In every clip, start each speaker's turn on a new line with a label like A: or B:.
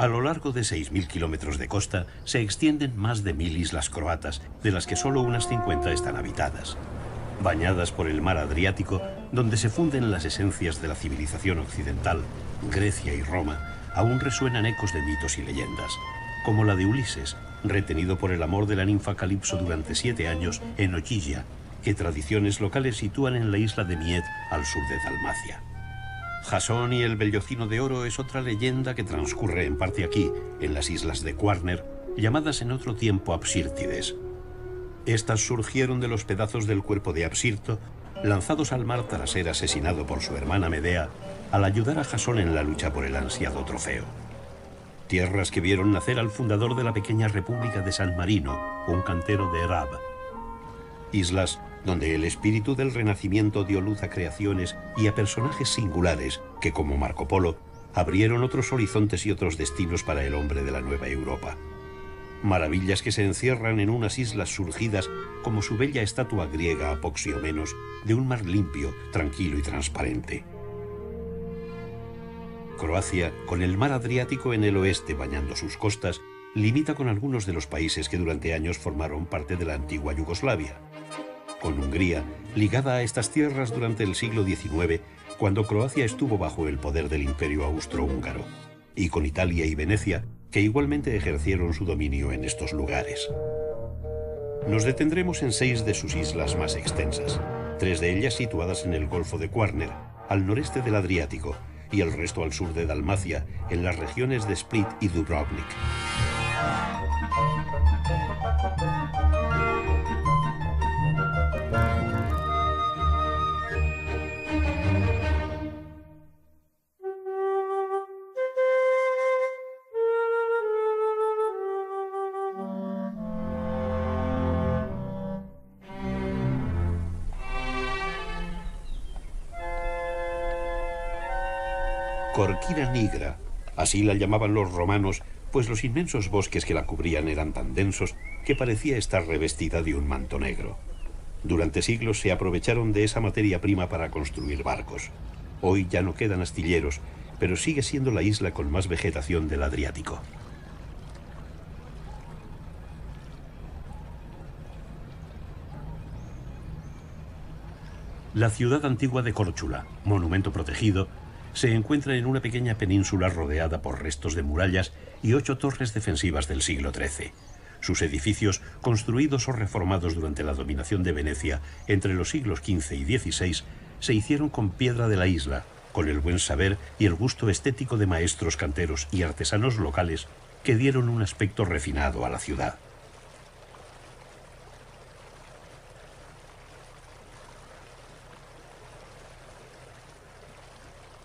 A: A lo largo de 6.000 kilómetros de costa se extienden más de 1.000 islas croatas, de las que solo unas 50 están habitadas. Bañadas por el mar Adriático, donde se funden las esencias de la civilización occidental, Grecia y Roma, aún resuenan ecos de mitos y leyendas, como la de Ulises, retenido por el amor de la ninfa Calipso durante 7 años en Ogygia, que tradiciones locales sitúan en la isla de Miet, al sur de Dalmacia. Jasón y el Vellocino de Oro es otra leyenda que transcurre en parte aquí, en las islas de Quarner, llamadas en otro tiempo Apsírtides. Estas surgieron de los pedazos del cuerpo de Apsirto, lanzados al mar tras ser asesinado por su hermana Medea, al ayudar a Jasón en la lucha por el ansiado trofeo. Tierras que vieron nacer al fundador de la pequeña república de San Marino, un cantero de Erab. Islas donde el espíritu del Renacimiento dio luz a creaciones y a personajes singulares que, como Marco Polo, abrieron otros horizontes y otros destinos para el hombre de la Nueva Europa. Maravillas que se encierran en unas islas surgidas como su bella estatua griega Apoxiomenos de un mar limpio, tranquilo y transparente. Croacia, con el mar Adriático en el oeste bañando sus costas, limita con algunos de los países que durante años formaron parte de la antigua Yugoslavia. Con Hungría, ligada a estas tierras durante el siglo XIX, cuando Croacia estuvo bajo el poder del Imperio Austrohúngaro, y con Italia y Venecia, que igualmente ejercieron su dominio en estos lugares. Nos detendremos en 6 de sus islas más extensas, 3 de ellas situadas en el Golfo de Quarner, al noreste del Adriático, y el resto al sur de Dalmacia, en las regiones de Split y Dubrovnik. Corquira nigra, así la llamaban los romanos, pues los inmensos bosques que la cubrían eran tan densos que parecía estar revestida de un manto negro. Durante siglos se aprovecharon de esa materia prima para construir barcos. Hoy ya no quedan astilleros, pero sigue siendo la isla con más vegetación del Adriático. La ciudad antigua de Córčula, monumento protegido, se encuentra en una pequeña península rodeada por restos de murallas y 8 torres defensivas del siglo XIII. Sus edificios, construidos o reformados durante la dominación de Venecia entre los siglos XV y XVI, se hicieron con piedra de la isla, con el buen saber y el gusto estético de maestros canteros y artesanos locales que dieron un aspecto refinado a la ciudad.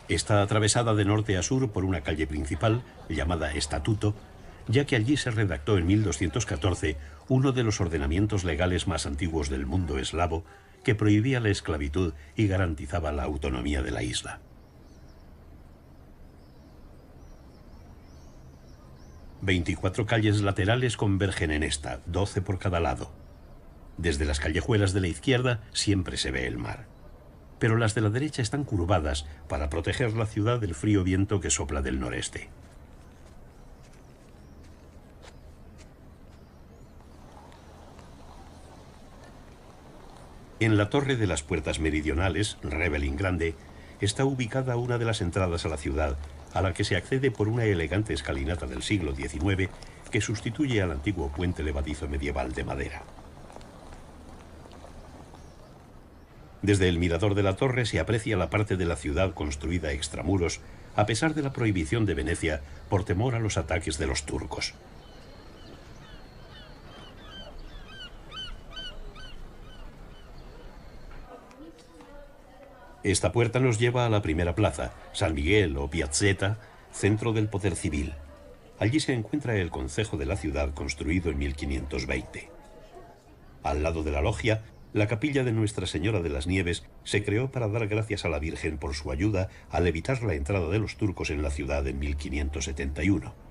A: Está atravesada de norte a sur por una calle principal, llamada Estatuto, ya que allí se redactó en 1214 uno de los ordenamientos legales más antiguos del mundo eslavo, que prohibía la esclavitud y garantizaba la autonomía de la isla. Veinticuatro calles laterales convergen en esta, 12 por cada lado. Desde las callejuelas de la izquierda siempre se ve el mar, pero las de la derecha están curvadas para proteger la ciudad del frío viento que sopla del noreste. En la torre de las puertas meridionales, Rebelin Grande, está ubicada una de las entradas a la ciudad, a la que se accede por una elegante escalinata del siglo XIX que sustituye al antiguo puente levadizo medieval de madera. Desde el mirador de la torre se aprecia la parte de la ciudad construida extramuros, a pesar de la prohibición de Venecia por temor a los ataques de los turcos. Esta puerta nos lleva a la primera plaza, San Miguel o Piazzetta, centro del poder civil. Allí se encuentra el concejo de la ciudad, construido en 1520. Al lado de la logia, la capilla de Nuestra Señora de las Nieves se creó para dar gracias a la Virgen por su ayuda al evitar la entrada de los turcos en la ciudad en 1571.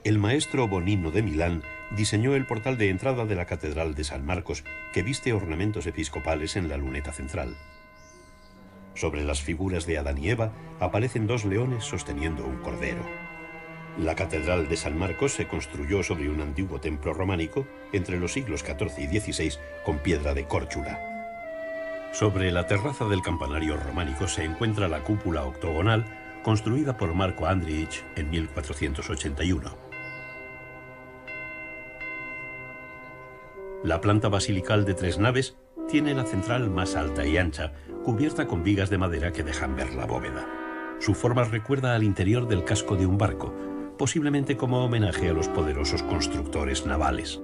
A: El maestro Bonino de Milán diseñó el portal de entrada de la Catedral de San Marcos, que viste ornamentos episcopales en la luneta central. Sobre las figuras de Adán y Eva aparecen dos leones sosteniendo un cordero. La Catedral de San Marcos se construyó sobre un antiguo templo románico entre los siglos XIV y XVI con piedra de Córchula. Sobre la terraza del campanario románico se encuentra la cúpula octogonal construida por Marco Andrić en 1481. La planta basilical de 3 naves tiene la central más alta y ancha, cubierta con vigas de madera que dejan ver la bóveda. Su forma recuerda al interior del casco de un barco, posiblemente como homenaje a los poderosos constructores navales.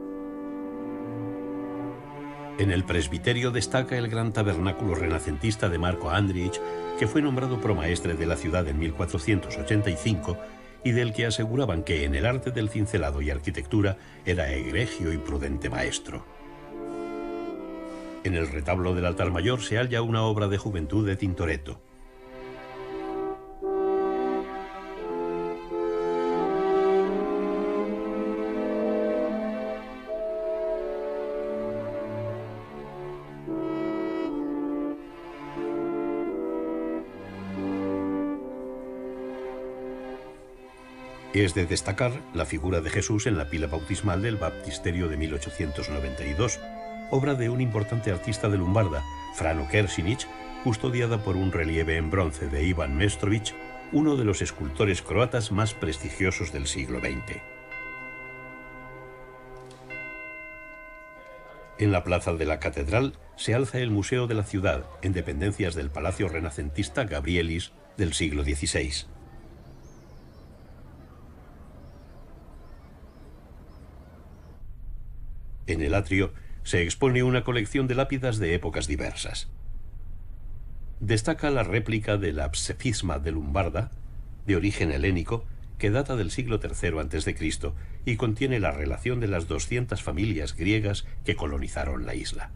A: En el presbiterio destaca el gran tabernáculo renacentista de Marco Andrić, que fue nombrado promaestre de la ciudad en 1485 y del que aseguraban que en el arte del cincelado y arquitectura era egregio y prudente maestro. En el retablo del altar mayor se halla una obra de juventud de Tintoretto. Es de destacar la figura de Jesús en la pila bautismal del baptisterio de 1892, obra de un importante artista de Lumbarda, Frano Kersinic, custodiada por un relieve en bronce de Ivan Mestrović, uno de los escultores croatas más prestigiosos del siglo XX. En la plaza de la catedral se alza el Museo de la Ciudad, en dependencias del Palacio renacentista Gabrielis del siglo XVI. En el atrio se expone una colección de lápidas de épocas diversas. Destaca la réplica del Apsefisma de Lumbarda, de origen helénico, que data del siglo III a.C. y contiene la relación de las 200 familias griegas que colonizaron la isla.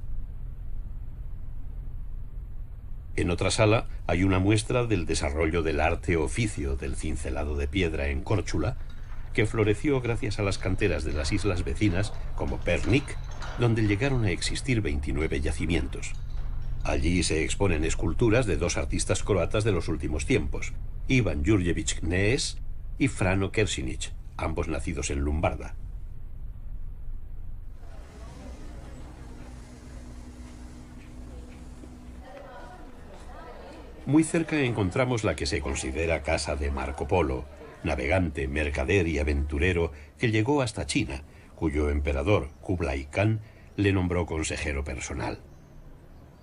A: En otra sala hay una muestra del desarrollo del arte-oficio del cincelado de piedra en Córchula, que floreció gracias a las canteras de las islas vecinas como Pernik, donde llegaron a existir 29 yacimientos. Allí se exponen esculturas de dos artistas croatas de los últimos tiempos, Ivan Jurjević Knez y Frano Kersinic, ambos nacidos en Lumbarda. Muy cerca encontramos la que se considera casa de Marco Polo, navegante, mercader y aventurero que llegó hasta China, cuyo emperador, Kublai Khan, le nombró consejero personal.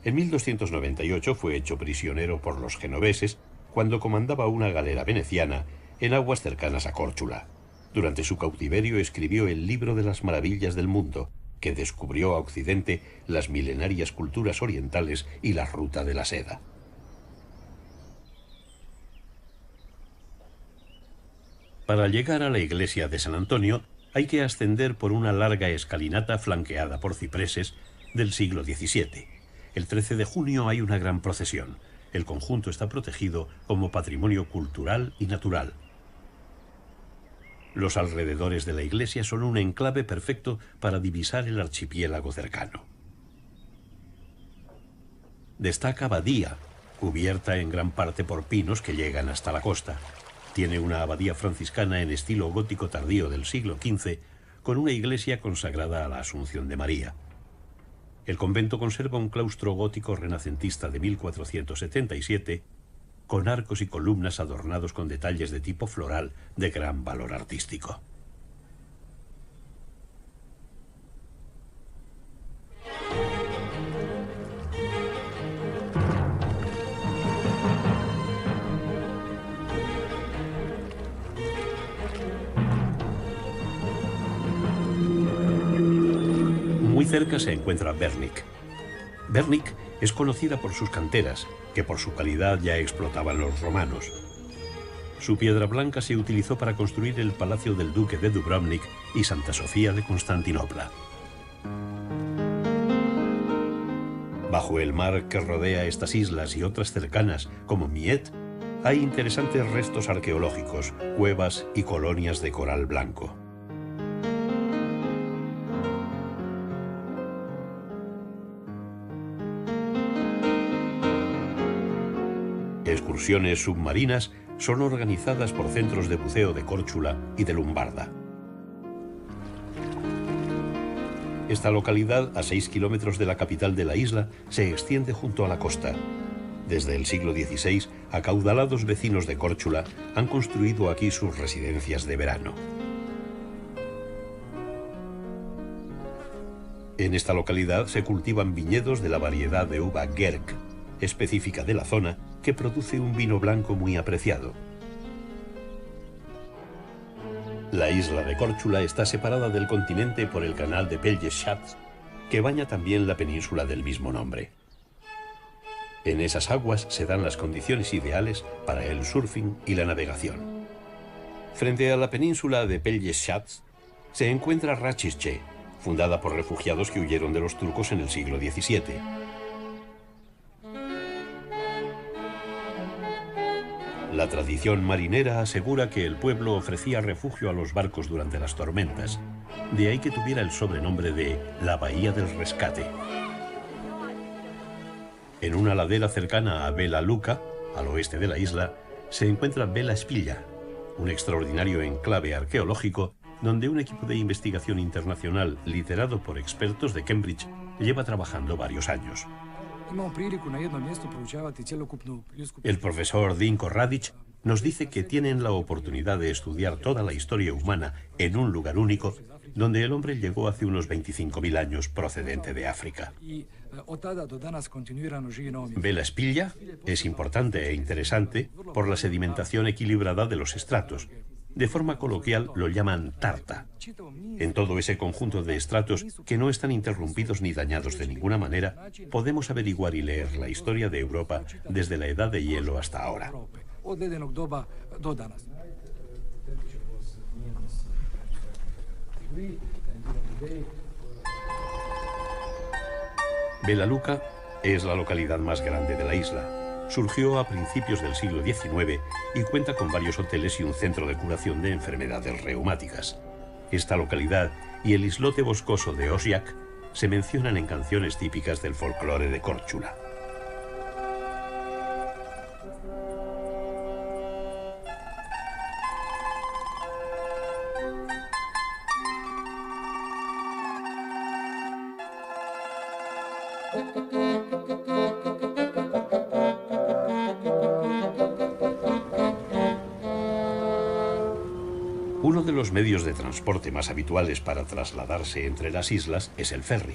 A: En 1298 fue hecho prisionero por los genoveses cuando comandaba una galera veneciana en aguas cercanas a Córchula. Durante su cautiverio escribió el Libro de las Maravillas del Mundo, que descubrió a Occidente las milenarias culturas orientales y la ruta de la seda. Para llegar a la iglesia de San Antonio hay que ascender por una larga escalinata flanqueada por cipreses del siglo XVII. El 13 de junio hay una gran procesión. El conjunto está protegido como patrimonio cultural y natural. Los alrededores de la iglesia son un enclave perfecto para divisar el archipiélago cercano. Destaca Badía, cubierta en gran parte por pinos que llegan hasta la costa. Tiene una abadía franciscana en estilo gótico tardío del siglo XV, con una iglesia consagrada a la Asunción de María. El convento conserva un claustro gótico renacentista de 1477, con arcos y columnas adornados con detalles de tipo floral de gran valor artístico. Muy cerca se encuentra Pernik. Pernik es conocida por sus canteras, que por su calidad ya explotaban los romanos. Su piedra blanca se utilizó para construir el palacio del duque de Dubrovnik y Santa Sofía de Constantinopla. Bajo el mar que rodea estas islas y otras cercanas, como Miet, hay interesantes restos arqueológicos, cuevas y colonias de coral blanco. excursiones submarinas son organizadas por centros de buceo de Córchula y de Lumbarda. Esta localidad, a 6 kilómetros de la capital de la isla, se extiende junto a la costa. Desde el siglo XVI, acaudalados vecinos de Córchula han construido aquí sus residencias de verano. En esta localidad se cultivan viñedos de la variedad de uva Gerk, específica de la zona, que produce un vino blanco muy apreciado. La isla de Córchula está separada del continente por el canal de Peljes-Schatz, que baña también la península del mismo nombre. En esas aguas se dan las condiciones ideales para el surfing y la navegación. Frente a la península de Peljes-Schatz se encuentra Rachice, fundada por refugiados que huyeron de los turcos en el siglo XVII. La tradición marinera asegura que el pueblo ofrecía refugio a los barcos durante las tormentas, de ahí que tuviera el sobrenombre de la Bahía del Rescate. En una ladera cercana a Vela Luca, al oeste de la isla, se encuentra Vela Spilla, un extraordinario enclave arqueológico donde un equipo de investigación internacional liderado por expertos de Cambridge lleva trabajando varios años. El profesor Dinko Radic nos dice que tienen la oportunidad de estudiar toda la historia humana en un lugar único, donde el hombre llegó hace unos 25.000 años procedente de África. Vela Spilla es importante e interesante por la sedimentación equilibrada de los estratos. De forma coloquial lo llaman tarta. En todo ese conjunto de estratos que no están interrumpidos ni dañados de ninguna manera, podemos averiguar y leer la historia de Europa desde la Edad de Hielo hasta ahora. Vela Luca es la localidad más grande de la isla. Surgió a principios del siglo XIX y cuenta con varios hoteles y un centro de curación de enfermedades reumáticas. Esta localidad y el islote boscoso de Osijek se mencionan en canciones típicas del folclore de Córchula. Uno de los medios de transporte más habituales para trasladarse entre las islas es el ferry.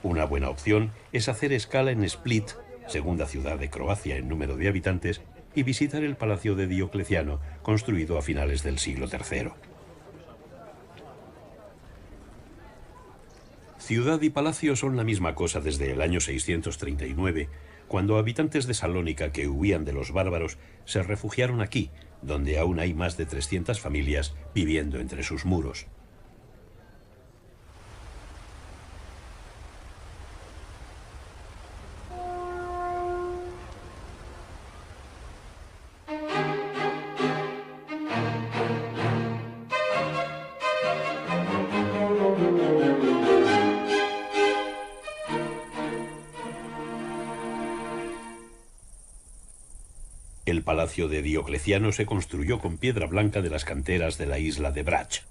A: Una buena opción es hacer escala en Split, segunda ciudad de Croacia en número de habitantes, y visitar el Palacio de Diocleciano, construido a finales del siglo III. Ciudad y palacio son la misma cosa desde el año 639, cuando habitantes de Salónica que huían de los bárbaros se refugiaron aquí, donde aún hay más de 300 familias viviendo entre sus muros. El Palacio de Diocleciano se construyó con piedra blanca de las canteras de la isla de Brač.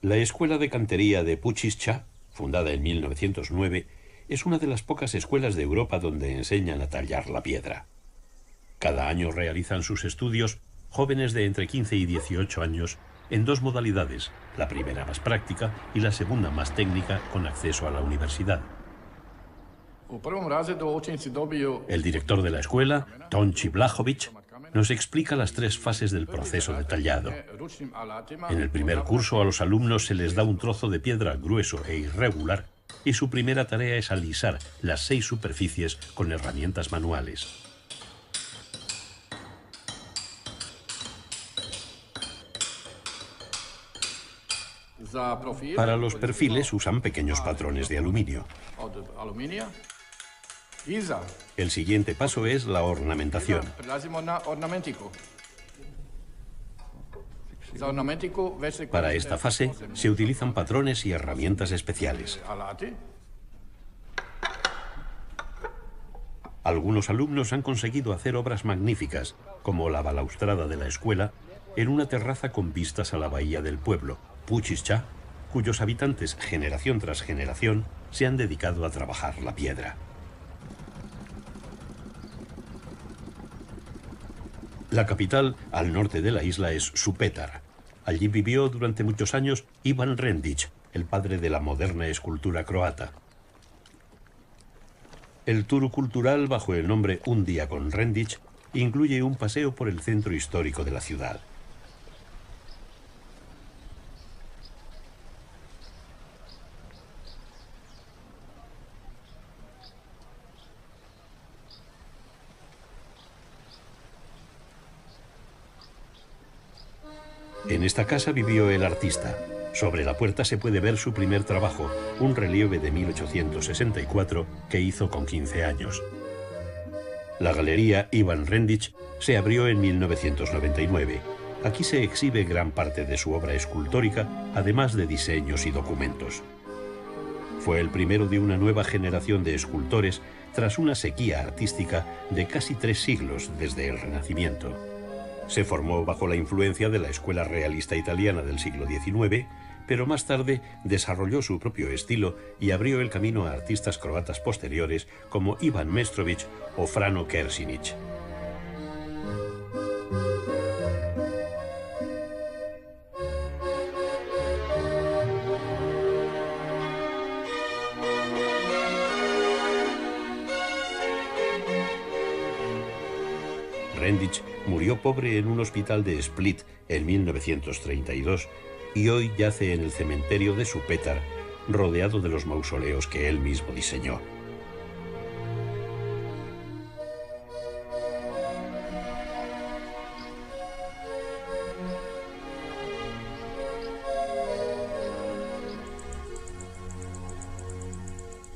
A: La Escuela de Cantería de Pučišća, fundada en 1909, es una de las pocas escuelas de Europa donde enseñan a tallar la piedra. Cada año realizan sus estudios jóvenes de entre 15 y 18 años en dos modalidades, la primera más práctica y la segunda más técnica con acceso a la universidad. El director de la escuela, Tonči Blahović, nos explica las tres fases del proceso de tallado. En el primer curso a los alumnos se les da un trozo de piedra grueso e irregular y su primera tarea es alisar las 6 superficies con herramientas manuales. Para los perfiles usan pequeños patrones de aluminio. El siguiente paso es la ornamentación. Para esta fase se utilizan patrones y herramientas especiales. Algunos alumnos han conseguido hacer obras magníficas, como la balaustrada de la escuela, en una terraza con vistas a la bahía del pueblo, Puchixchá, cuyos habitantes, generación tras generación, se han dedicado a trabajar la piedra. La capital, al norte de la isla, es Supetar. Allí vivió durante muchos años Ivan Rendić, el padre de la moderna escultura croata. El tour cultural, bajo el nombre Un día con Rendić, incluye un paseo por el centro histórico de la ciudad. En esta casa vivió el artista. Sobre la puerta se puede ver su primer trabajo, un relieve de 1864 que hizo con 15 años. La galería Ivan Rendić se abrió en 1999. Aquí se exhibe gran parte de su obra escultórica, además de diseños y documentos. Fue el primero de una nueva generación de escultores tras una sequía artística de casi 3 siglos desde el Renacimiento. Se formó bajo la influencia de la escuela realista italiana del siglo XIX, pero más tarde desarrolló su propio estilo y abrió el camino a artistas croatas posteriores como Ivan Mestrović o Frano Kersinić. Rendić murió pobre en un hospital de Split en 1932 y hoy yace en el cementerio de Supetar, rodeado de los mausoleos que él mismo diseñó.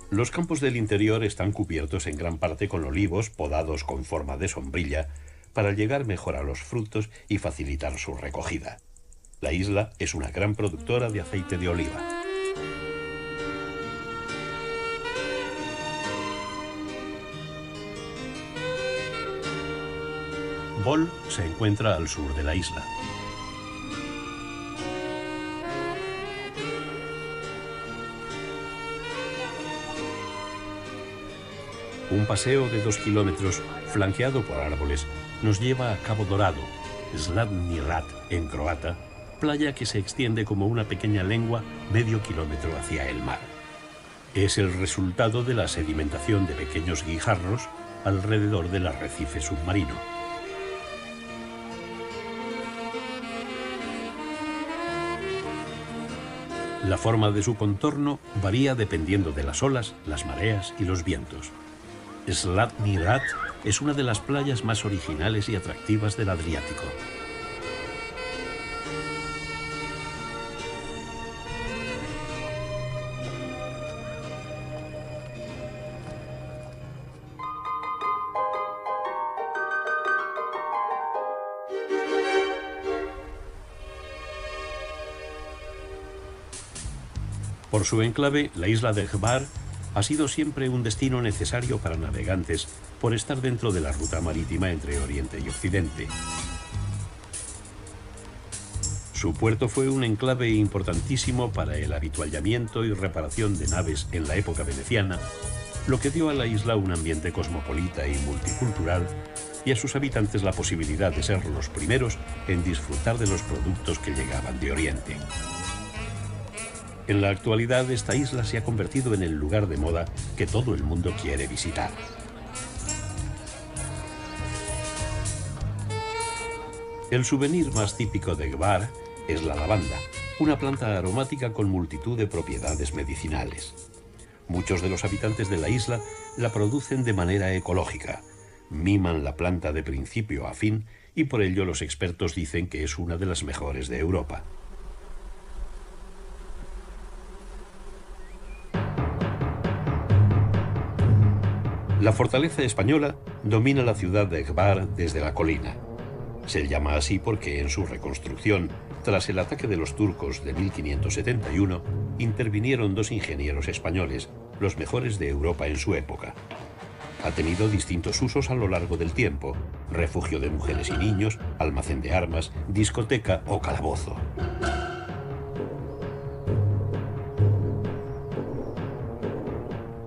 A: Los campos del interior están cubiertos en gran parte con olivos podados con forma de sombrilla para llegar mejor a los frutos y facilitar su recogida. La isla es una gran productora de aceite de oliva. Bol se encuentra al sur de la isla. Un paseo de 2 kilómetros, flanqueado por árboles, nos lleva a Cabo Dorado, Zlatni Rat en croata, playa que se extiende como una pequeña lengua medio kilómetro hacia el mar. Es el resultado de la sedimentación de pequeños guijarros alrededor del arrecife submarino. La forma de su contorno varía dependiendo de las olas, las mareas y los vientos. Zlatni Rat es una de las playas más originales y atractivas del Adriático. Por su enclave, la isla de Hvar ha sido siempre un destino necesario para navegantes por estar dentro de la ruta marítima entre Oriente y Occidente. Su puerto fue un enclave importantísimo para el avituallamiento y reparación de naves en la época veneciana, lo que dio a la isla un ambiente cosmopolita y multicultural y a sus habitantes la posibilidad de ser los primeros en disfrutar de los productos que llegaban de Oriente. En la actualidad, esta isla se ha convertido en el lugar de moda que todo el mundo quiere visitar. El souvenir más típico de Hvar es la lavanda, una planta aromática con multitud de propiedades medicinales. Muchos de los habitantes de la isla la producen de manera ecológica, miman la planta de principio a fin y por ello los expertos dicen que es una de las mejores de Europa. La fortaleza española domina la ciudad de Hvar desde la colina. Se llama así porque en su reconstrucción, tras el ataque de los turcos de 1571, intervinieron dos ingenieros españoles, los mejores de Europa en su época. Ha tenido distintos usos a lo largo del tiempo: refugio de mujeres y niños, almacén de armas, discoteca o calabozo.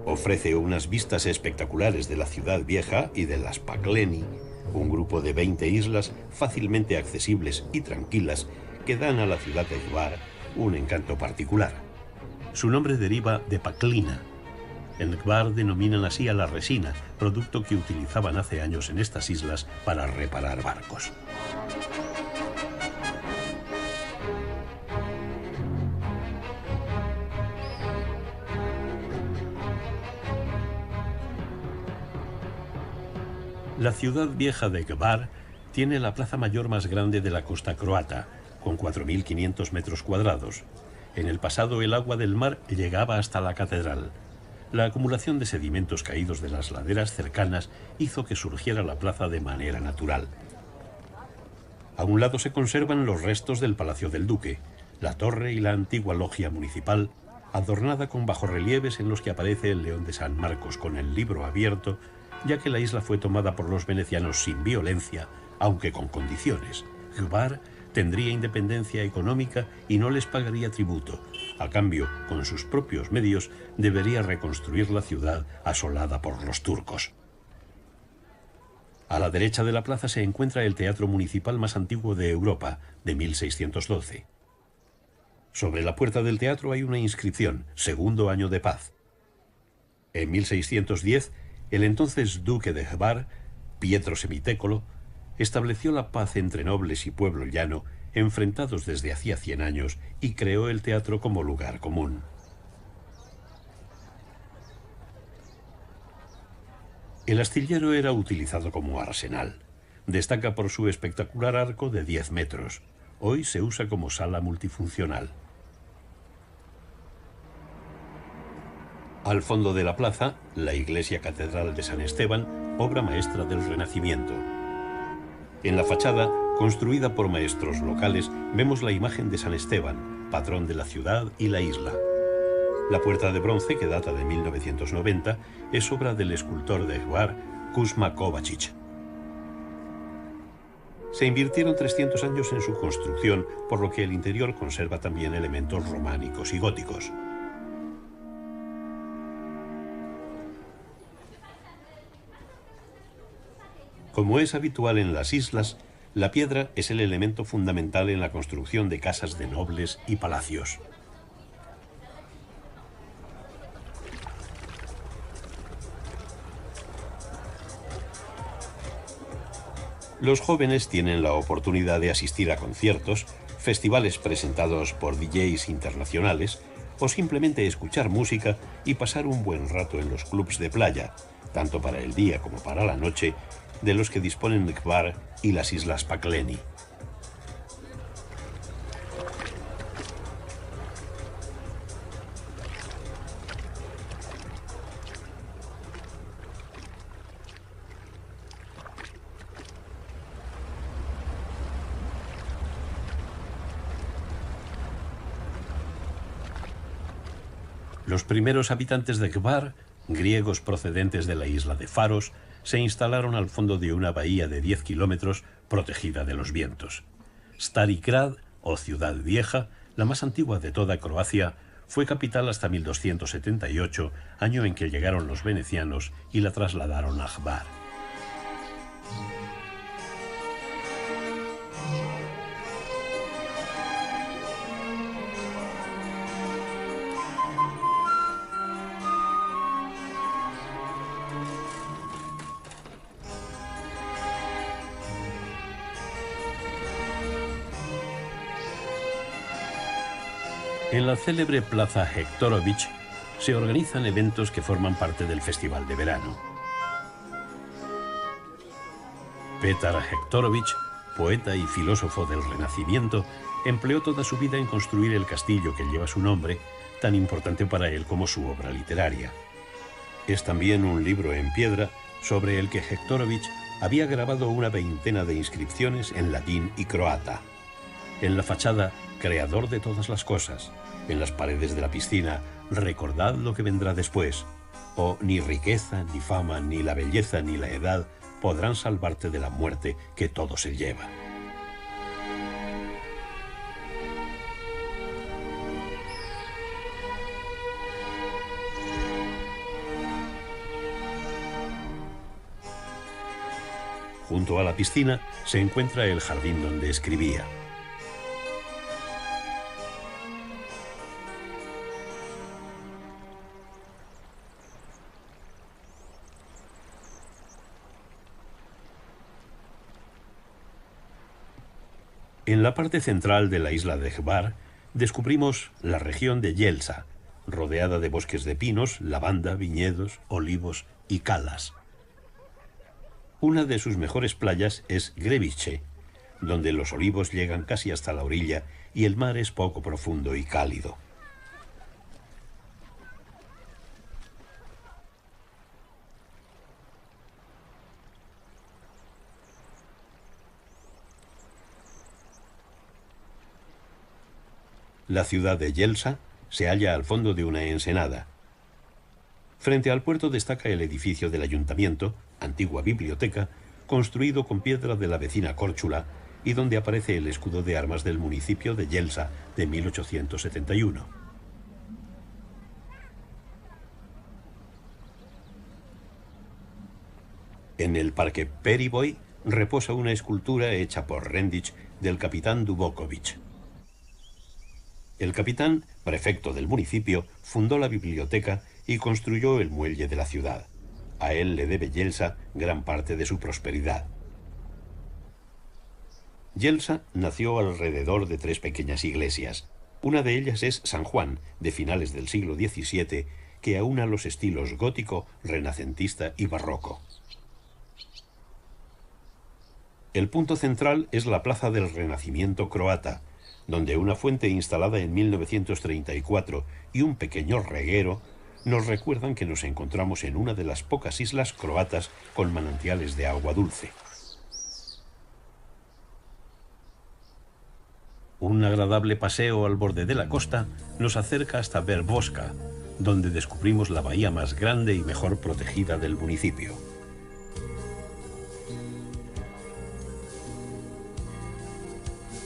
A: Ofrece unas vistas espectaculares de la ciudad vieja y de las Pacleni, un grupo de 20 islas fácilmente accesibles y tranquilas que dan a la ciudad de Hvar un encanto particular. Su nombre deriva de Paclina. En Hvar denominan así a la resina, producto que utilizaban hace años en estas islas para reparar barcos. La ciudad vieja de Hvar tiene la plaza mayor más grande de la costa croata, con 4.500 metros cuadrados. En el pasado el agua del mar llegaba hasta la catedral. La acumulación de sedimentos caídos de las laderas cercanas hizo que surgiera la plaza de manera natural. A un lado se conservan los restos del Palacio del Duque, la torre y la antigua logia municipal, adornada con bajorrelieves en los que aparece el león de San Marcos con el libro abierto, ya que la isla fue tomada por los venecianos sin violencia, aunque con condiciones. Hvar tendría independencia económica y no les pagaría tributo. A cambio, con sus propios medios, debería reconstruir la ciudad asolada por los turcos. A la derecha de la plaza se encuentra el teatro municipal más antiguo de Europa, de 1612. Sobre la puerta del teatro hay una inscripción: Segundo año de paz. En 1610, el entonces duque de Hvar, Pietro Semitécolo, estableció la paz entre nobles y pueblo llano, enfrentados desde hacía 100 años, y creó el teatro como lugar común. El astillero era utilizado como arsenal. Destaca por su espectacular arco de 10 metros. Hoy se usa como sala multifuncional. Al fondo de la plaza, la iglesia catedral de San Esteban, obra maestra del Renacimiento. En la fachada, construida por maestros locales, vemos la imagen de San Esteban, patrón de la ciudad y la isla. La puerta de bronce, que data de 1990, es obra del escultor de Hvar, Kuzma Kovačić. Se invirtieron 300 años en su construcción, por lo que el interior conserva también elementos románicos y góticos. Como es habitual en las islas, la piedra es el elemento fundamental en la construcción de casas de nobles y palacios. Los jóvenes tienen la oportunidad de asistir a conciertos, festivales presentados por DJs internacionales, o simplemente escuchar música y pasar un buen rato en los clubs de playa, tanto para el día como para la noche, de los que disponen Hvar y las islas Pacleni. Los primeros habitantes de Hvar, griegos procedentes de la isla de Faros, se instalaron al fondo de una bahía de 10 kilómetros protegida de los vientos. Stari Grad, o Ciudad Vieja, la más antigua de toda Croacia, fue capital hasta 1278, año en que llegaron los venecianos y la trasladaron a Hvar. En la célebre plaza Hektorović se organizan eventos que forman parte del festival de verano. Petar Hektorović, poeta y filósofo del Renacimiento, empleó toda su vida en construir el castillo que lleva su nombre, tan importante para él como su obra literaria. Es también un libro en piedra sobre el que Hektorović había grabado una veintena de inscripciones en latín y croata. En la fachada, creador de todas las cosas. En las paredes de la piscina, recordad lo que vendrá después. O ni riqueza, ni fama, ni la belleza, ni la edad podrán salvarte de la muerte que todo se lleva. Junto a la piscina se encuentra el jardín donde escribía. En la parte central de la isla de Hvar descubrimos la región de Jelsa, rodeada de bosques de pinos, lavanda, viñedos, olivos y calas. Una de sus mejores playas es Grevice, donde los olivos llegan casi hasta la orilla y el mar es poco profundo y cálido. La ciudad de Jelsa se halla al fondo de una ensenada. Frente al puerto destaca el edificio del ayuntamiento, antigua biblioteca, construido con piedra de la vecina Córchula y donde aparece el escudo de armas del municipio de Jelsa de 1871. En el parque Perivoy reposa una escultura hecha por Rendich del capitán Dubokovich. El capitán, prefecto del municipio, fundó la biblioteca y construyó el muelle de la ciudad. A él le debe Jelsa gran parte de su prosperidad. Jelsa nació alrededor de 3 pequeñas iglesias. Una de ellas es San Juan, de finales del siglo XVII, que aúna los estilos gótico, renacentista y barroco. El punto central es la plaza del Renacimiento croata, donde una fuente instalada en 1934 y un pequeño reguero nos recuerdan que nos encontramos en una de las pocas islas croatas con manantiales de agua dulce. Un agradable paseo al borde de la costa nos acerca hasta Verboska, donde descubrimos la bahía más grande y mejor protegida del municipio.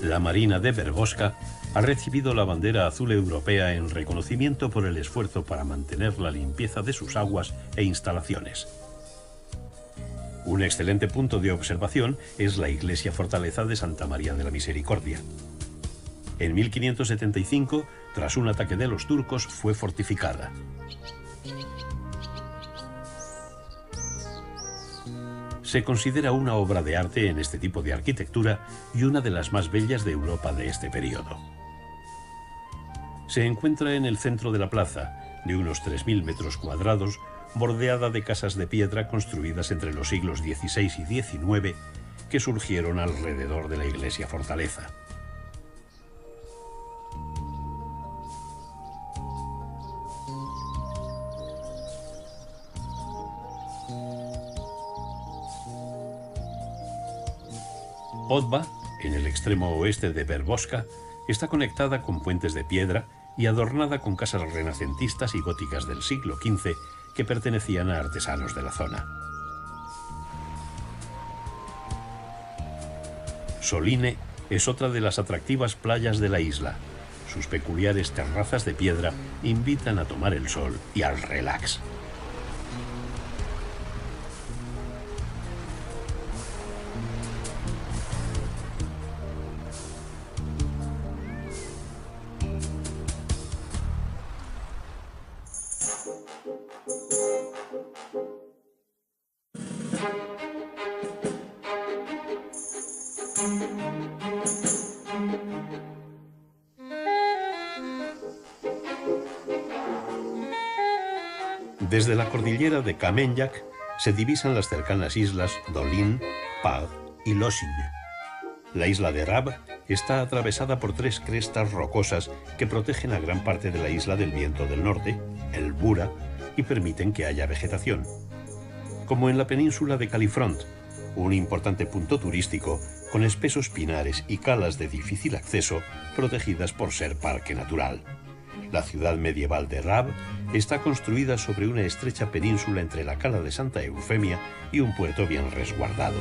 A: La Marina de Verboska ha recibido la bandera azul europea en reconocimiento por el esfuerzo para mantener la limpieza de sus aguas e instalaciones. Un excelente punto de observación es la iglesia fortaleza de Santa María de la Misericordia. En 1575, tras un ataque de los turcos, fue fortificada. Se considera una obra de arte en este tipo de arquitectura y una de las más bellas de Europa de este periodo. Se encuentra en el centro de la plaza, de unos 3.000 metros cuadrados, bordeada de casas de piedra construidas entre los siglos XVI y XIX que surgieron alrededor de la iglesia fortaleza. Podva, en el extremo oeste de Verboska, está conectada con puentes de piedra y adornada con casas renacentistas y góticas del siglo XV que pertenecían a artesanos de la zona. Soline es otra de las atractivas playas de la isla. Sus peculiares terrazas de piedra invitan a tomar el sol y al relax. Desde la cordillera de Kamenjak se divisan las cercanas islas Dolin, Pag y Lošinj. La isla de Rab está atravesada por 3 crestas rocosas que protegen a gran parte de la isla del viento del norte, el Bura, y permiten que haya vegetación. Como en la península de Kalifront, un importante punto turístico con espesos pinares y calas de difícil acceso protegidas por ser parque natural. La ciudad medieval de Rab está construida sobre una estrecha península entre la cala de Santa Eufemia y un puerto bien resguardado.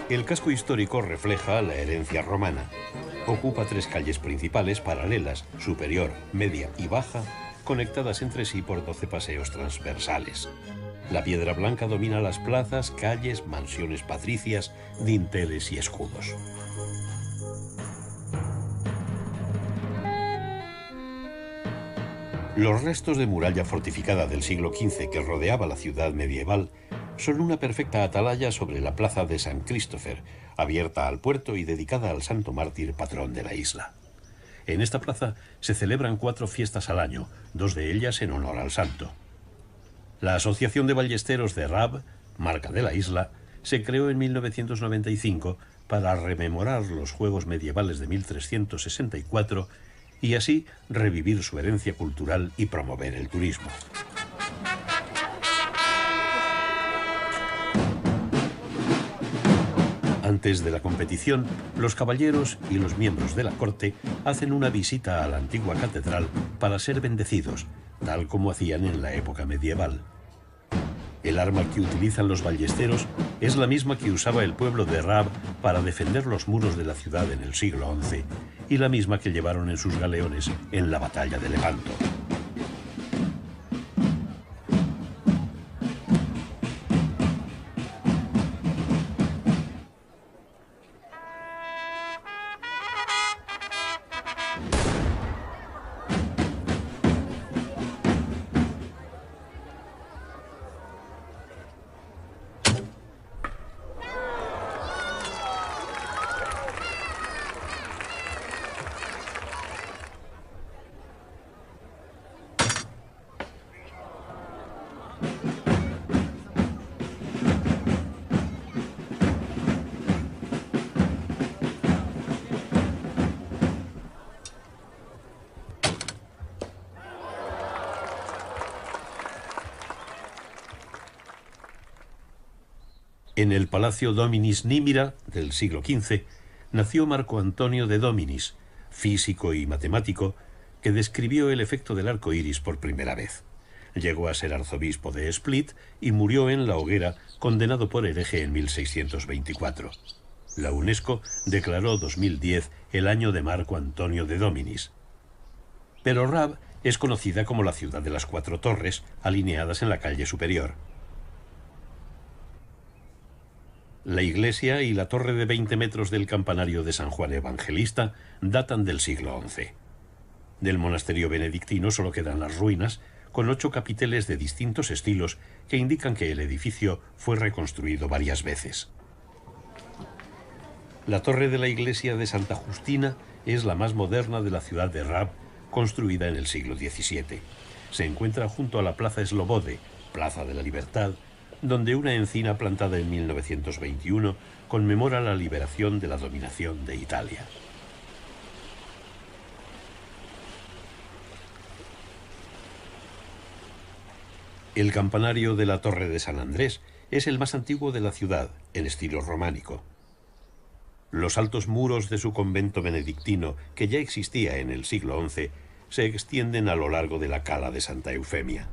A: El casco histórico refleja la herencia romana. Ocupa 3 calles principales paralelas, superior, media y baja, conectadas entre sí por 12 paseos transversales. La piedra blanca domina las plazas, calles, mansiones patricias, dinteles y escudos. Los restos de muralla fortificada del siglo XV que rodeaba la ciudad medieval son una perfecta atalaya sobre la plaza de San Christopher, abierta al puerto y dedicada al santo mártir patrón de la isla. En esta plaza se celebran 4 fiestas al año, 2 de ellas en honor al santo. La Asociación de Ballesteros de Rab, marca de la isla, se creó en 1995 para rememorar los juegos medievales de 1364 y así revivir su herencia cultural y promover el turismo. Antes de la competición, los caballeros y los miembros de la corte hacen una visita a la antigua catedral para ser bendecidos, tal como hacían en la época medieval. El arma que utilizan los ballesteros es la misma que usaba el pueblo de Rab para defender los muros de la ciudad en el siglo XI y la misma que llevaron en sus galeones en la batalla de Lepanto. En el Palacio Dominis Nímira del siglo XV nació Marco Antonio de Dominis, físico y matemático, que describió el efecto del arco iris por primera vez. Llegó a ser arzobispo de Split y murió en la hoguera, condenado por hereje en 1624. La UNESCO declaró 2010 el año de Marco Antonio de Dominis. Pero Rab es conocida como la ciudad de las 4 torres, alineadas en la calle superior. La iglesia y la torre de 20 metros del campanario de San Juan Evangelista datan del siglo XI. Del monasterio benedictino solo quedan las ruinas, con 8 capiteles de distintos estilos que indican que el edificio fue reconstruido varias veces. La torre de la iglesia de Santa Justina es la más moderna de la ciudad de Rab, construida en el siglo XVII. Se encuentra junto a la Plaza Slobode, Plaza de la Libertad, donde una encina plantada en 1921 conmemora la liberación de la dominación de Italia. El campanario de la Torre de San Andrés es el más antiguo de la ciudad, en estilo románico. Los altos muros de su convento benedictino, que ya existía en el siglo XI, se extienden a lo largo de la cala de Santa Eufemia.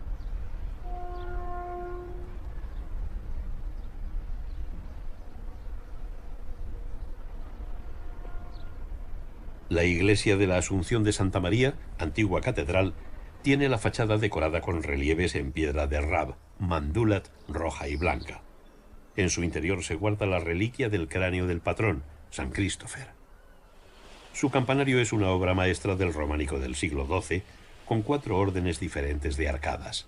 A: La iglesia de la Asunción de Santa María, antigua catedral, tiene la fachada decorada con relieves en piedra de Rab, mandulat, roja y blanca. En su interior se guarda la reliquia del cráneo del patrón, San Christopher. Su campanario es una obra maestra del románico del siglo XII, con 4 órdenes diferentes de arcadas.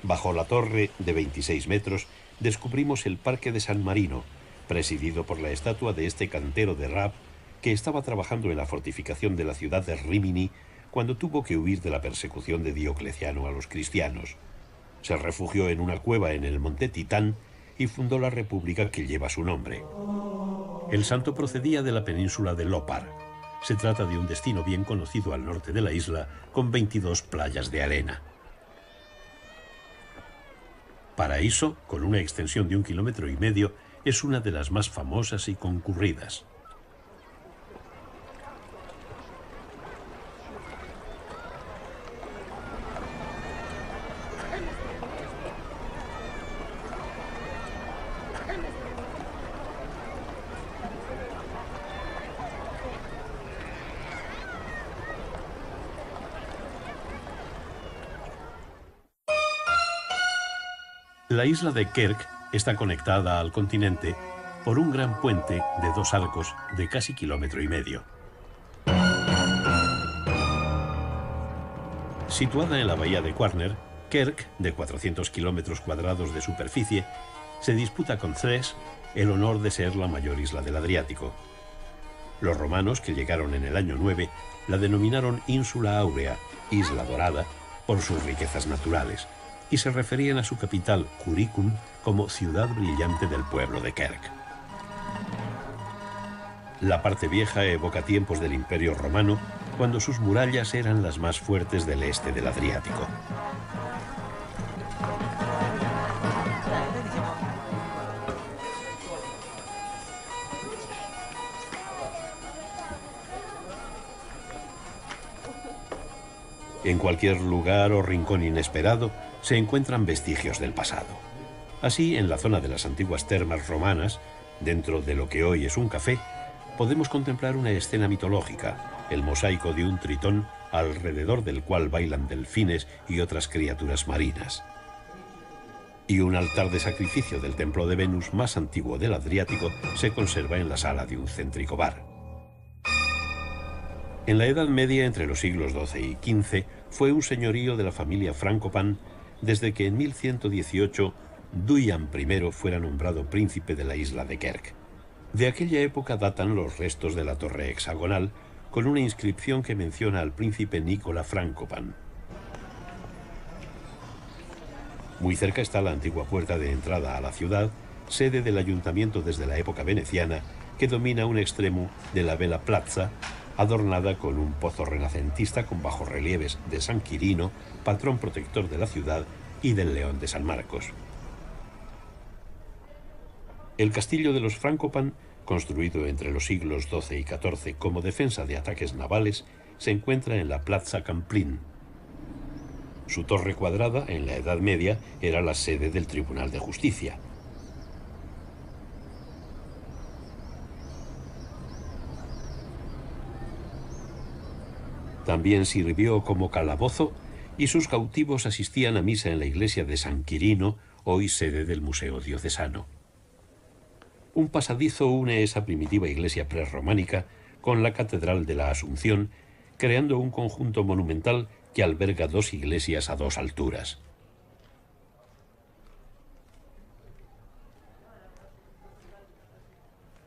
A: Bajo la torre, de 26 metros, descubrimos el Parque de San Marino, presidido por la estatua de este cantero de Rab, que estaba trabajando en la fortificación de la ciudad de Rímini cuando tuvo que huir de la persecución de Diocleciano a los cristianos. Se refugió en una cueva en el monte Titán y fundó la república que lleva su nombre. El santo procedía de la península de Lopar. Se trata de un destino bien conocido al norte de la isla, con 22 playas de arena. Paraíso, con una extensión de 1,5 km, es una de las más famosas y concurridas. La isla de Kerk está conectada al continente por un gran puente de 2 arcos de casi 1,5 km. Situada en la bahía de Kvarner, Kerk, de 400 km² de superficie, se disputa con Thrace el honor de ser la mayor isla del Adriático. Los romanos, que llegaron en el año 9, la denominaron Ínsula Aurea, Isla Dorada, por sus riquezas naturales, y se referían a su capital, Curicum, como ciudad brillante del pueblo de Kerk. La parte vieja evoca tiempos del Imperio Romano, cuando sus murallas eran las más fuertes del este del Adriático. En cualquier lugar o rincón inesperado se encuentran vestigios del pasado. Así, en la zona de las antiguas termas romanas, dentro de lo que hoy es un café, podemos contemplar una escena mitológica, el mosaico de un tritón alrededor del cual bailan delfines y otras criaturas marinas. Y un altar de sacrificio del templo de Venus más antiguo del Adriático se conserva en la sala de un céntrico bar. En la Edad Media, entre los siglos XII y XV, fue un señorío de la familia Frankopan, desde que en 1118 Duyan I fuera nombrado príncipe de la isla de Kerk. De aquella época datan los restos de la torre hexagonal, con una inscripción que menciona al príncipe Nicola Frankopan. Muy cerca está la antigua puerta de entrada a la ciudad, sede del ayuntamiento desde la época veneciana, que domina un extremo de la Bella Plaza, adornada con un pozo renacentista con bajorrelieves de San Quirino, patrón protector de la ciudad, y del León de San Marcos. El castillo de los Frankopan, construido entre los siglos XII y XIV como defensa de ataques navales, se encuentra en la Plaza Camplin. Su torre cuadrada, en la Edad Media, era la sede del Tribunal de Justicia. También sirvió como calabozo y sus cautivos asistían a misa en la iglesia de San Quirino, hoy sede del Museo Diocesano. Un pasadizo une esa primitiva iglesia prerrománica con la Catedral de la Asunción, creando un conjunto monumental que alberga 2 iglesias a 2 alturas.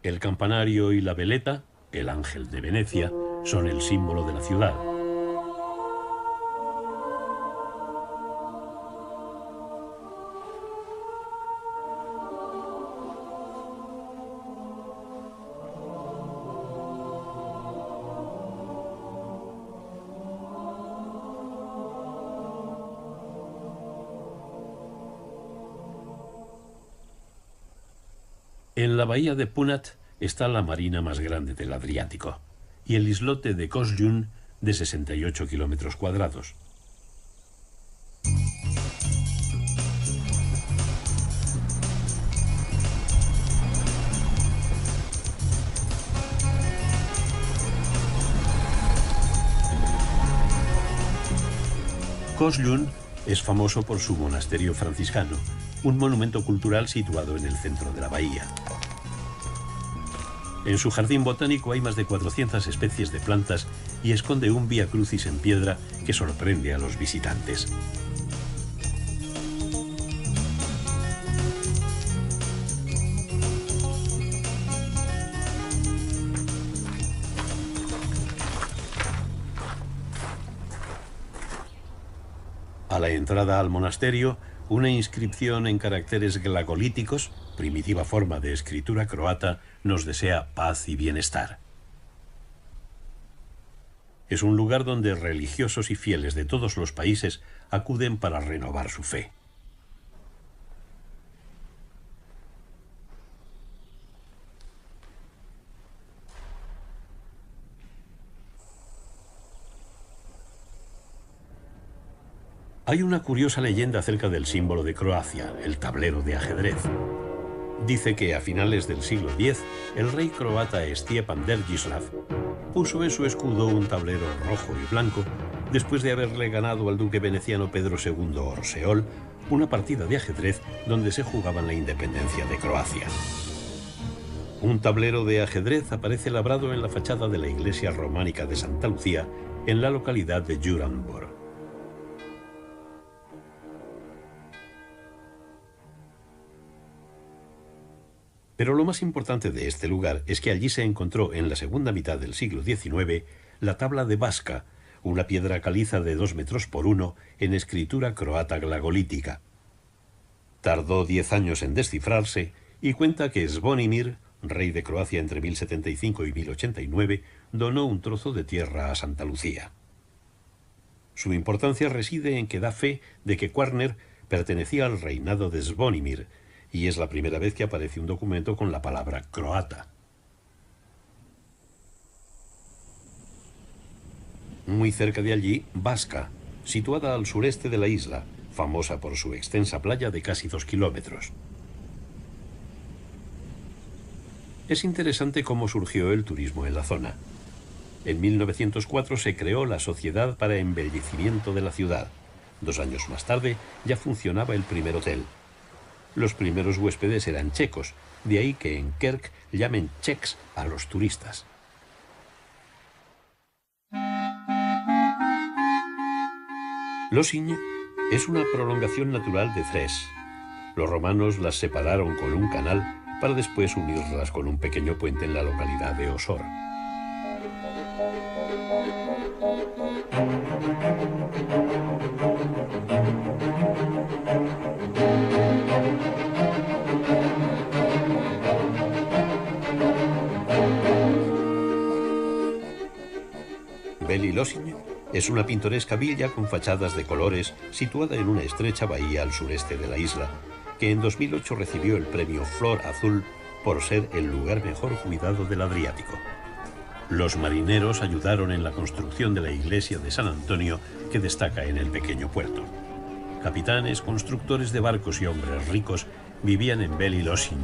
A: El campanario y la veleta, el Ángel de Venecia, son el símbolo de la ciudad. En la bahía de Punat está la marina más grande del Adriático y el islote de Kosljun, de 68 km². Kosljun es famoso por su monasterio franciscano, un monumento cultural situado en el centro de la bahía. En su jardín botánico hay más de 400 especies de plantas y esconde un vía crucis en piedra que sorprende a los visitantes. A la entrada al monasterio, una inscripción en caracteres glagolíticos, primitiva forma de escritura croata, nos desea paz y bienestar. Es un lugar donde religiosos y fieles de todos los países acuden para renovar su fe. Hay una curiosa leyenda acerca del símbolo de Croacia, el tablero de ajedrez. Dice que a finales del siglo X, el rey croata Stjepan Dergislav puso en su escudo un tablero rojo y blanco después de haberle ganado al duque veneciano Pedro II Orseol una partida de ajedrez donde se jugaban la independencia de Croacia. Un tablero de ajedrez aparece labrado en la fachada de la iglesia románica de Santa Lucía en la localidad de Đurđica. Pero lo más importante de este lugar es que allí se encontró en la segunda mitad del siglo XIX la tabla de Baška, una piedra caliza de 2 metros por 1 en escritura croata glagolítica. Tardó 10 años en descifrarse y cuenta que Zvonimir, rey de Croacia entre 1075 y 1089, donó un trozo de tierra a Santa Lucía. Su importancia reside en que da fe de que Kvarner pertenecía al reinado de Zvonimir, y es la primera vez que aparece un documento con la palabra croata. Muy cerca de allí, Baška, situada al sureste de la isla, famosa por su extensa playa de casi 2 kilómetros. Es interesante cómo surgió el turismo en la zona. En 1904 se creó la Sociedad para Embellecimiento de la Ciudad. 2 años más tarde ya funcionaba el primer hotel. Los primeros huéspedes eran checos, de ahí que en Kerk llamen Czechs a los turistas. Lošinj es una prolongación natural de Cres. Los romanos las separaron con un canal para después unirlas con un pequeño puente en la localidad de Osor. Beli Lošinj es una pintoresca villa con fachadas de colores situada en una estrecha bahía al sureste de la isla, que en 2008 recibió el premio Flor Azul por ser el lugar mejor cuidado del Adriático. Los marineros ayudaron en la construcción de la iglesia de San Antonio, que destaca en el pequeño puerto. Capitanes, constructores de barcos y hombres ricos vivían en Beli Lošinj.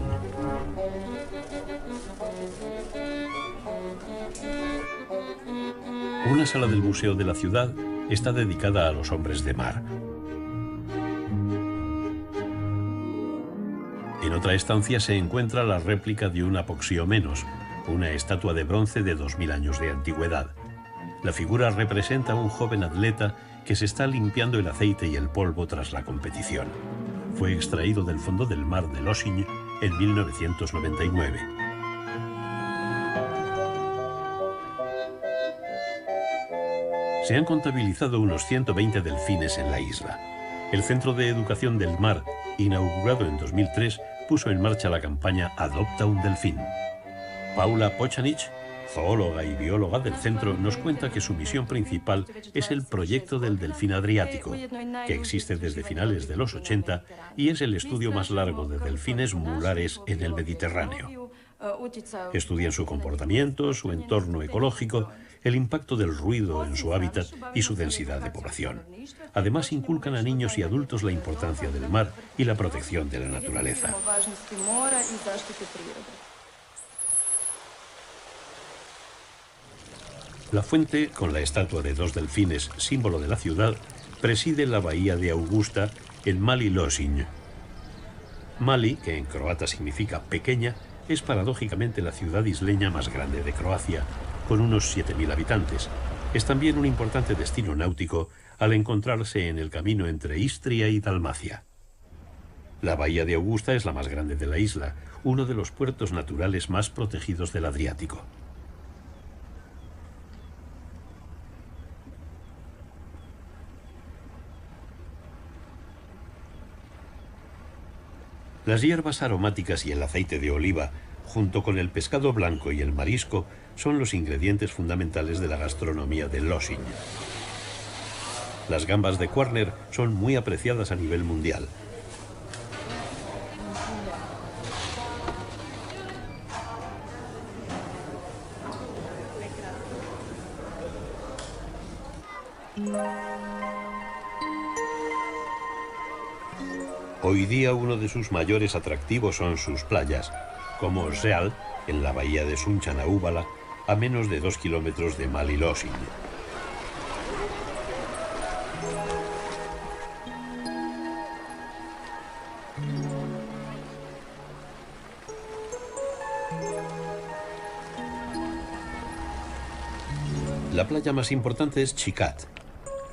A: Una sala del museo de la ciudad está dedicada a los hombres de mar. En otra estancia se encuentra la réplica de un Apoxiomenos, una estatua de bronce de 2000 años de antigüedad. La figura representa a un joven atleta que se está limpiando el aceite y el polvo tras la competición. Fue extraído del fondo del mar de Lošinj en 1999. Se han contabilizado unos 120 delfines en la isla. El Centro de Educación del Mar, inaugurado en 2003, puso en marcha la campaña Adopta un delfín. Paula Pocanic, zoóloga y bióloga del centro, nos cuenta que su misión principal es el proyecto del delfín adriático, que existe desde finales de los 80 y es el estudio más largo de delfines mulares en el Mediterráneo. Estudian su comportamiento, su entorno ecológico, el impacto del ruido en su hábitat y su densidad de población. Además, inculcan a niños y adultos la importancia del mar y la protección de la naturaleza. La fuente, con la estatua de 2 delfines, símbolo de la ciudad, preside la bahía de Augusta en Mali Lošinj. Mali, que en croata significa pequeña, es paradójicamente la ciudad isleña más grande de Croacia, con unos 7000 habitantes. Es también un importante destino náutico al encontrarse en el camino entre Istria y Dalmacia. La bahía de Augusta es la más grande de la isla, uno de los puertos naturales más protegidos del Adriático. Las hierbas aromáticas y el aceite de oliva, junto con el pescado blanco y el marisco, son los ingredientes fundamentales de la gastronomía de Losinj. Las gambas de Quarner son muy apreciadas a nivel mundial. Hoy día uno de sus mayores atractivos son sus playas, como Real, en la bahía de Sunchanahúbala, a menos de 2 kilómetros de Losinj. La playa más importante es Chicat.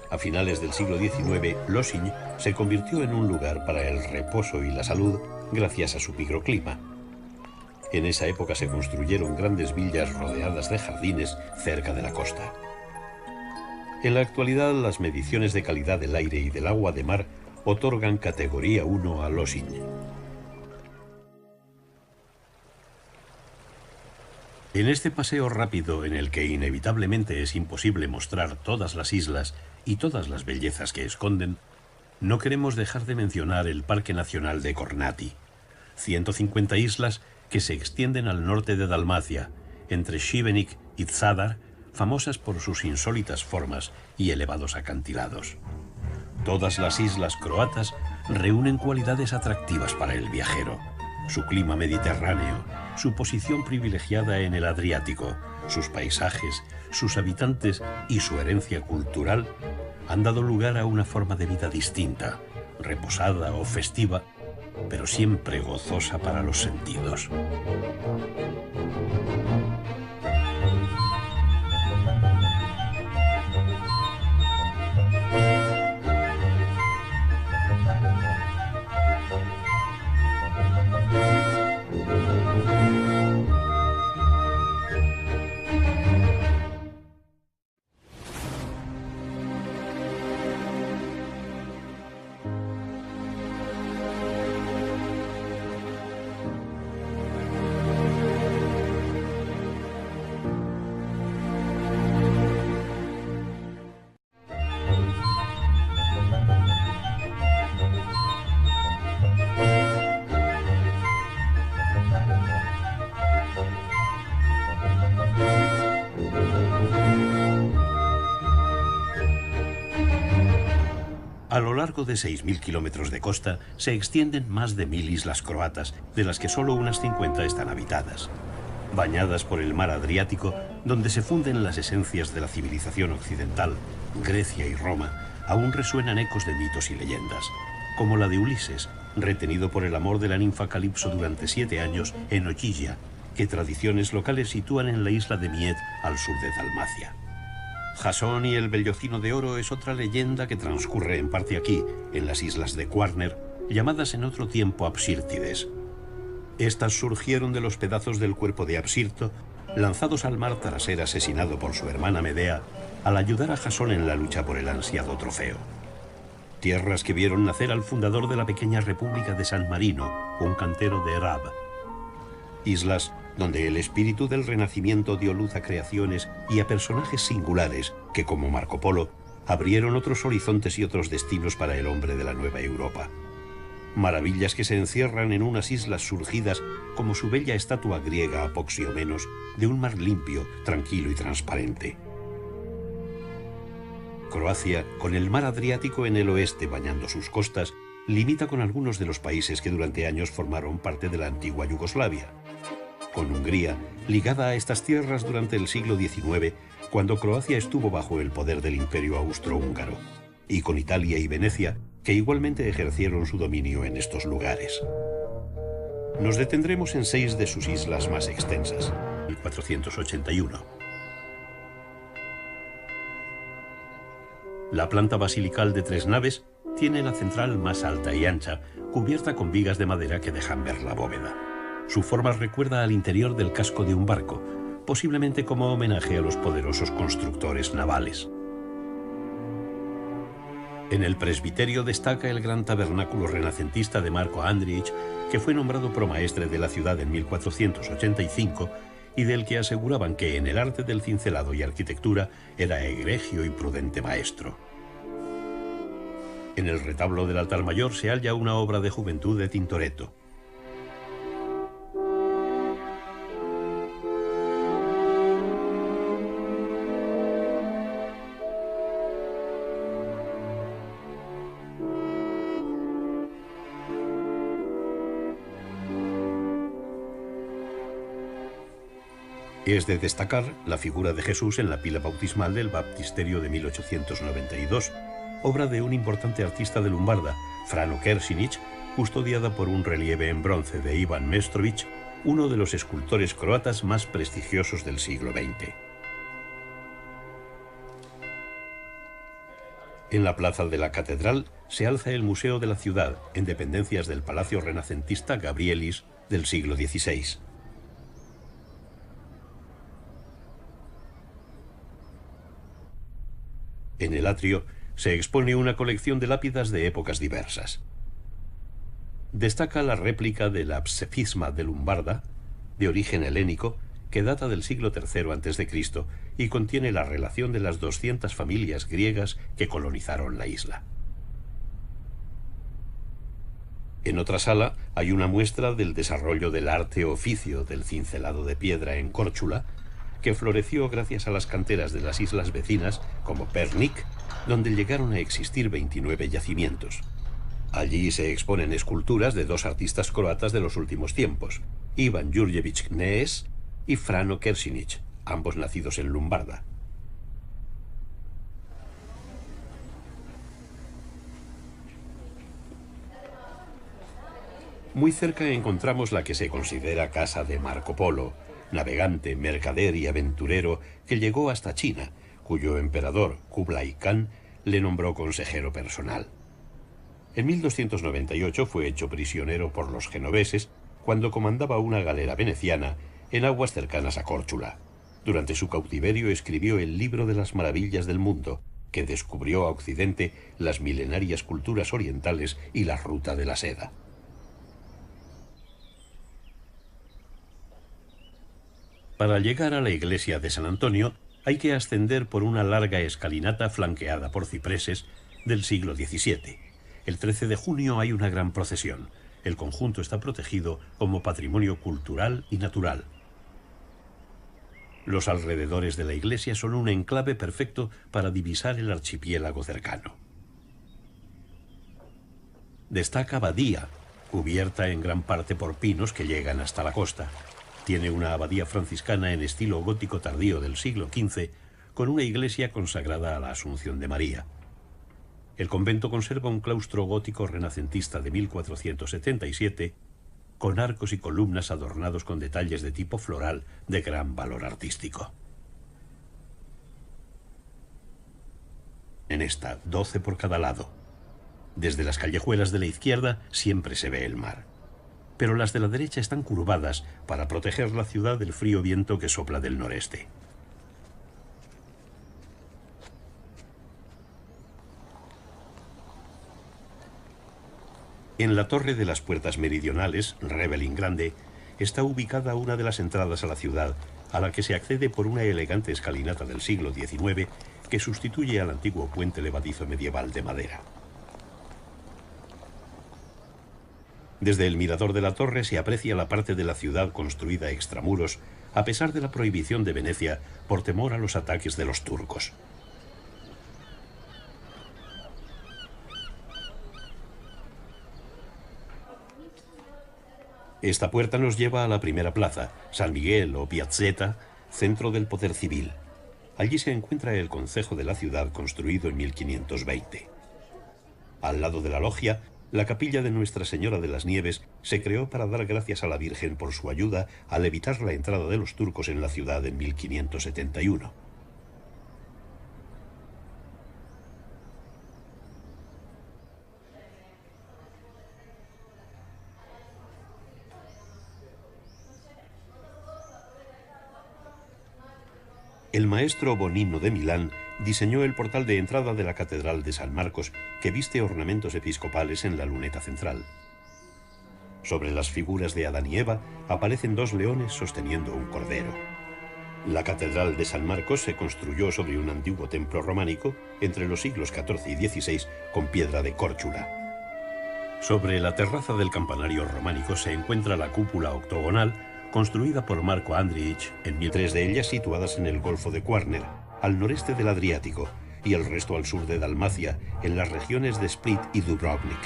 A: A finales del siglo XIX, Losinj se convirtió en un lugar para el reposo y la salud gracias a su microclima. En esa época se construyeron grandes villas rodeadas de jardines cerca de la costa. En la actualidad, las mediciones de calidad del aire y del agua de mar otorgan categoría 1 a Losinj. En este paseo rápido, en el que inevitablemente es imposible mostrar todas las islas y todas las bellezas que esconden, no queremos dejar de mencionar el Parque Nacional de Kornati, 150 islas que se extienden al norte de Dalmacia, entre Šibenik y Zadar, famosas por sus insólitas formas y elevados acantilados. Todas las islas croatas reúnen cualidades atractivas para el viajero: su clima mediterráneo, su posición privilegiada en el Adriático, sus paisajes, sus habitantes y su herencia cultural han dado lugar a una forma de vida distinta, reposada o festiva, pero siempre gozosa para los sentidos. A lo largo de 6.000 kilómetros de costa se extienden más de 1.000 islas croatas, de las que solo unas 50 están habitadas. Bañadas por el mar Adriático, donde se funden las esencias de la civilización occidental, Grecia y Roma, aún resuenan ecos de mitos y leyendas, como la de Ulises, retenido por el amor de la ninfa Calipso durante 7 años en Ogygia, que tradiciones locales sitúan en la isla de Miet, al sur de Dalmacia. Jasón y el Bellocino de Oro es otra leyenda que transcurre en parte aquí, en las islas de Quarner, llamadas en otro tiempo Apsírtides. Estas surgieron de los pedazos del cuerpo de Apsirto, lanzados al mar tras ser asesinado por su hermana Medea, al ayudar a Jasón en la lucha por el ansiado trofeo. Tierras que vieron nacer al fundador de la pequeña República de San Marino, un cantero de Rab. Islas donde el espíritu del Renacimiento dio luz a creaciones y a personajes singulares que, como Marco Polo, abrieron otros horizontes y otros destinos para el hombre de la Nueva Europa. Maravillas que se encierran en unas islas surgidas, como su bella estatua griega Apoxiomenos, de un mar limpio, tranquilo y transparente. Croacia, con el mar Adriático en el oeste bañando sus costas, limita con algunos de los países que durante años formaron parte de la antigua Yugoslavia. Con Hungría, ligada a estas tierras durante el siglo XIX, cuando Croacia estuvo bajo el poder del Imperio Austrohúngaro, y con Italia y Venecia, que igualmente ejercieron su dominio en estos lugares. Nos detendremos en 6 de sus islas más extensas. 1481. La planta basilical de 3 naves tiene la central más alta y ancha, cubierta con vigas de madera que dejan ver la bóveda. Su forma recuerda al interior del casco de un barco, posiblemente como homenaje a los poderosos constructores navales. En el presbiterio destaca el gran tabernáculo renacentista de Marco Andrić, que fue nombrado promaestre de la ciudad en 1485 y del que aseguraban que en el arte del cincelado y arquitectura era egregio y prudente maestro. En el retablo del altar mayor se halla una obra de juventud de Tintoretto. Es de destacar la figura de Jesús en la pila bautismal del baptisterio de 1892, obra de un importante artista de Lumbarda, Frano Kersinic, custodiada por un relieve en bronce de Ivan Mestrović, uno de los escultores croatas más prestigiosos del siglo XX. En la plaza de la catedral se alza el Museo de la Ciudad, en dependencias del Palacio renacentista Gabrielis del siglo XVI. En el atrio se expone una colección de lápidas de épocas diversas. Destaca la réplica de la Psefisma de Lumbarda, de origen helénico, que data del siglo III a.C. y contiene la relación de las 200 familias griegas que colonizaron la isla. En otra sala hay una muestra del desarrollo del arte-oficio del cincelado de piedra en Córčula, que floreció gracias a las canteras de las islas vecinas, como Pernik, donde llegaron a existir 29 yacimientos. Allí se exponen esculturas de dos artistas croatas de los últimos tiempos, Ivan Jurjević Knez y Frano Kersinic, ambos nacidos en Lumbarda. Muy cerca encontramos la que se considera casa de Marco Polo, navegante, mercader y aventurero que llegó hasta China, cuyo emperador, Kublai Khan, le nombró consejero personal. En 1298 fue hecho prisionero por los genoveses cuando comandaba una galera veneciana en aguas cercanas a Córčula. Durante su cautiverio escribió el Libro de las Maravillas del Mundo, que descubrió a Occidente las milenarias culturas orientales y la ruta de la seda. Para llegar a la iglesia de San Antonio hay que ascender por una larga escalinata flanqueada por cipreses del siglo XVII. El 13 de junio hay una gran procesión. El conjunto está protegido como patrimonio cultural y natural. Los alrededores de la iglesia son un enclave perfecto para divisar el archipiélago cercano. Destaca Abadía, cubierta en gran parte por pinos que llegan hasta la costa. Tiene una abadía franciscana en estilo gótico tardío del siglo XV, con una iglesia consagrada a la Asunción de María. El convento conserva un claustro gótico renacentista de 1477, con arcos y columnas adornados con detalles de tipo floral de gran valor artístico. En esta, 12 por cada lado. Desde las callejuelas de la izquierda siempre se ve el mar, pero las de la derecha están curvadas para proteger la ciudad del frío viento que sopla del noreste. En la torre de las puertas meridionales, Rebelin Grande, está ubicada una de las entradas a la ciudad, a la que se accede por una elegante escalinata del siglo XIX que sustituye al antiguo puente levadizo medieval de madera. Desde el mirador de la torre se aprecia la parte de la ciudad construida extramuros, a pesar de la prohibición de Venecia por temor a los ataques de los turcos. Esta puerta nos lleva a la primera plaza, San Miguel o Piazzetta, centro del poder civil. Allí se encuentra el concejo de la ciudad construido en 1520. Al lado de la logia, la capilla de Nuestra Señora de las Nieves se creó para dar gracias a la Virgen por su ayuda al evitar la entrada de los turcos en la ciudad en 1571. El maestro Bonino de Milán diseñó el portal de entrada de la Catedral de San Marcos, que viste ornamentos episcopales en la luneta central. Sobre las figuras de Adán y Eva aparecen dos leones sosteniendo un cordero. La Catedral de San Marcos se construyó sobre un antiguo templo románico entre los siglos XIV y XVI con piedra de Córchula. Sobre la terraza del campanario románico se encuentra la cúpula octogonal construida por Marco Andriich, tres de ellas situadas en el Golfo de Kvarner, al noreste del Adriático, y el resto al sur de Dalmacia, en las regiones de Split y Dubrovnik.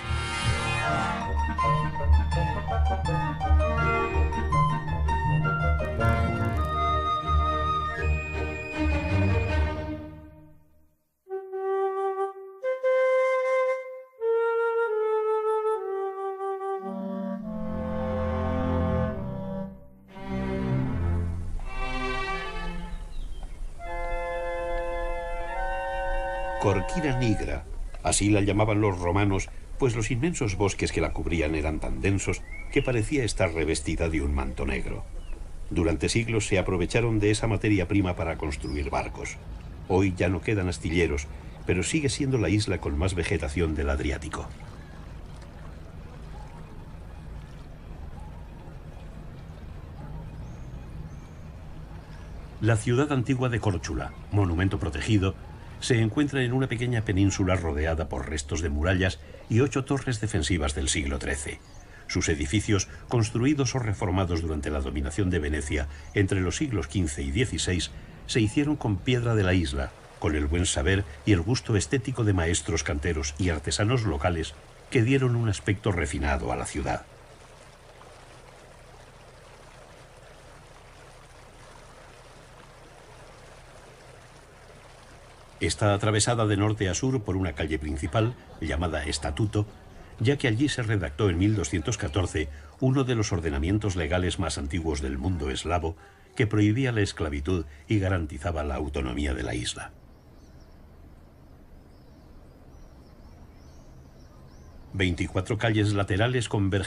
A: Corquira nigra, así la llamaban los romanos, pues los inmensos bosques que la cubrían eran tan densos que parecía estar revestida de un manto negro. Durante siglos se aprovecharon de esa materia prima para construir barcos. Hoy ya no quedan astilleros, pero sigue siendo la isla con más vegetación del Adriático. La ciudad antigua de Córchula, monumento protegido, se encuentra en una pequeña península rodeada por restos de murallas y 8 torres defensivas del siglo XIII. Sus edificios, construidos o reformados durante la dominación de Venecia entre los siglos XV y XVI, se hicieron con piedra de la isla, con el buen saber y el gusto estético de maestros canteros y artesanos locales que dieron un aspecto refinado a la ciudad. Está atravesada de norte a sur por una calle principal, llamada Estatuto, ya que allí se redactó en 1214 uno de los ordenamientos legales más antiguos del mundo eslavo, que prohibía la esclavitud y garantizaba la autonomía de la isla. 24 calles laterales convergen